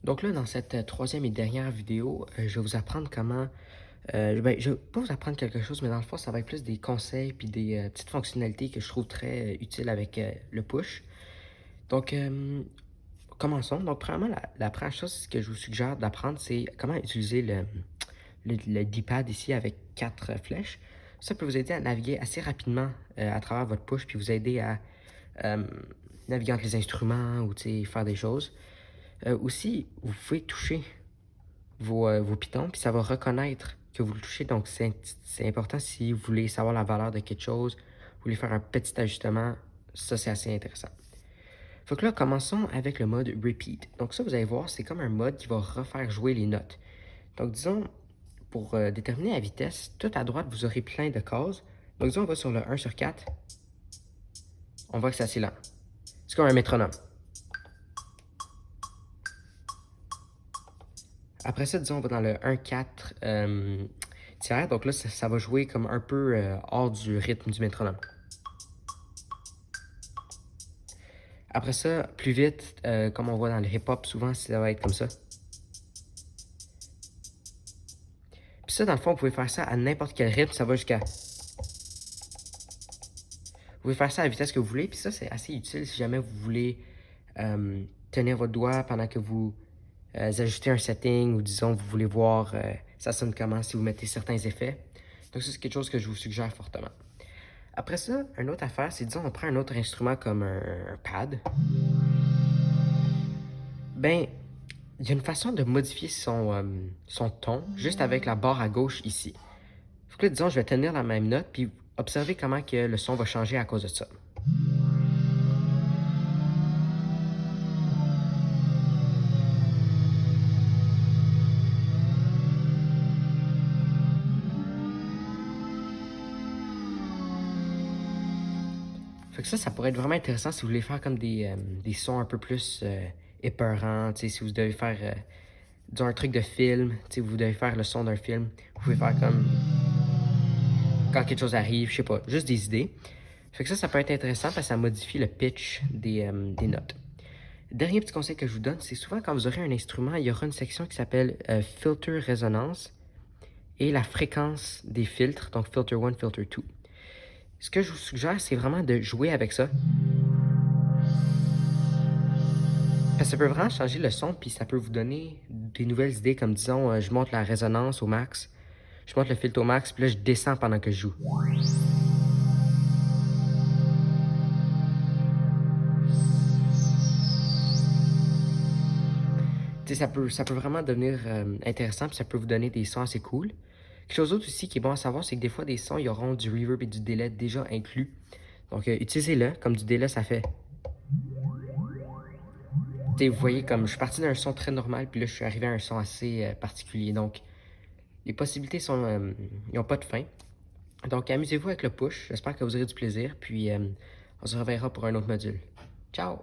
Donc là, dans cette troisième et dernière vidéo, je vais vous apprendre comment... je vais pas vous apprendre quelque chose, mais dans le fond, ça va être plus des conseils puis des petites fonctionnalités que je trouve très utiles avec le push. Donc, commençons. Donc, premièrement, la première chose que je vous suggère d'apprendre, c'est comment utiliser le D-pad ici avec 4 flèches. Ça peut vous aider à naviguer assez rapidement à travers votre push, puis vous aider à euh, naviguer entre les instruments ou faire des choses. Aussi, vous pouvez toucher vos pitons, puis ça va reconnaître que vous le touchez. Donc, c'est important si vous voulez savoir la valeur de quelque chose, vous voulez faire un petit ajustement, ça, c'est assez intéressant. Fait que là, commençons avec le mode Repeat. Donc ça, vous allez voir, c'est comme un mode qui va refaire jouer les notes. Donc, disons, pour déterminer la vitesse, tout à droite, vous aurez plein de cases. Donc, disons, on va sur le 1/4. On voit que c'est assez lent. C'est comme un métronome. Après ça, disons, on va dans le 1/4 tiers. Donc là, ça va jouer comme un peu hors du rythme du métronome. Après ça, plus vite, comme on voit dans le hip-hop, souvent, ça va être comme ça. Puis ça, dans le fond, vous pouvez faire ça à n'importe quel rythme, ça va jusqu'à... Vous pouvez faire ça à la vitesse que vous voulez, puis ça, c'est assez utile si jamais vous voulez tenir votre doigt pendant que vous ajustez un setting, ou disons, vous voulez voir ça sonne comment si vous mettez certains effets. Donc ça, c'est quelque chose que je vous suggère fortement. Après ça, une autre affaire, c'est, disons, on prend un autre instrument comme un pad. Ben, il y a une façon de modifier son ton juste avec la barre à gauche ici. Faut que là, disons, je vais tenir la même note, puis observer comment que le son va changer à cause de ça. Fait que ça pourrait être vraiment intéressant si vous voulez faire comme des sons un peu plus épeurants, si vous devez faire disons un truc de film, vous devez faire le son d'un film, vous pouvez faire comme quand quelque chose arrive, je sais pas, juste des idées. Fait que ça peut être intéressant parce que ça modifie le pitch des notes. Dernier petit conseil que je vous donne, c'est souvent quand vous aurez un instrument, il y aura une section qui s'appelle Filter Résonance et la fréquence des filtres, donc Filter 1, Filter 2. Ce que je vous suggère, c'est vraiment de jouer avec ça. Parce que ça peut vraiment changer le son, puis ça peut vous donner des nouvelles idées, comme disons, je monte la résonance au max, je monte le filtre au max, puis là, je descends pendant que je joue. Ça peut vraiment devenir intéressant, puis ça peut vous donner des sons assez cool. Quelque chose d'autre aussi qui est bon à savoir, c'est que des fois, des sons, ils auront du reverb et du delay déjà inclus. Donc, utilisez-le, comme du delay, ça fait... Vous voyez, comme je suis parti d'un son très normal, puis là, je suis arrivé à un son assez particulier. Donc, les possibilités sont... ils n'ont pas de fin. Donc, amusez-vous avec le push. J'espère que vous aurez du plaisir, puis on se reverra pour un autre module. Ciao!